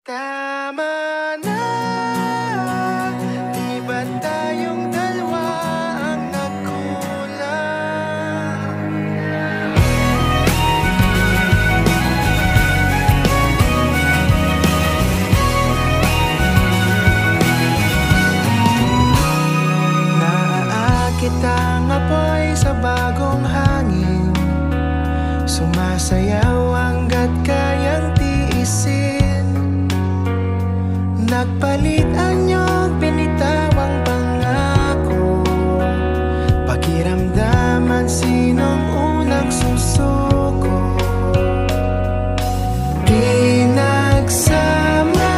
Tama na, di ba tayong dalawa ang nagkulang? Naaakit ang apoy sa bagong hangin, sumasayaw hanggat kayang tiisin. Nagpalit ang iyong pinitawang pangako, pakiramdaman sinong unang susuko. Di nagsama,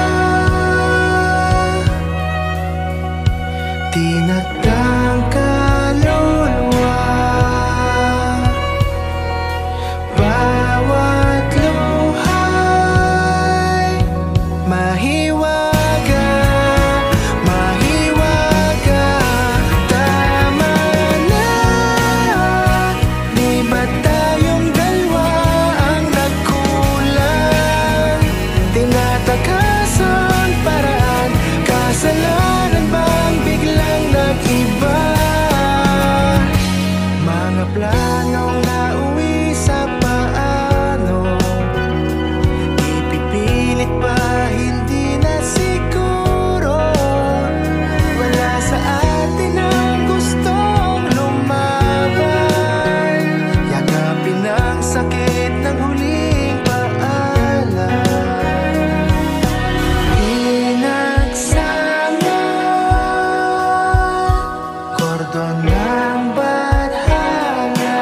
di nagtangkaluluwa. Bawat luhay mahiwa, takasan paraan. Kasalanan bang biglang nag-iba? Mga planong nauwi sa paano, ipipilit pa hindi na siguro. Wala sa atin ang gustong lumaban, yakapin ang sakit ng huling paalam. Kordon ng badhana,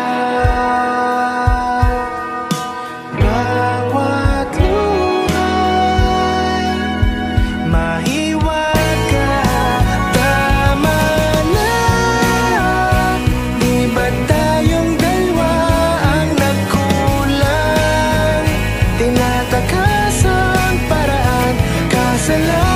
bawat luhay mahiwaga. Tama na, di ba tayong dalawa ang nagkulang? Tinatakas ang paraan, kasalanan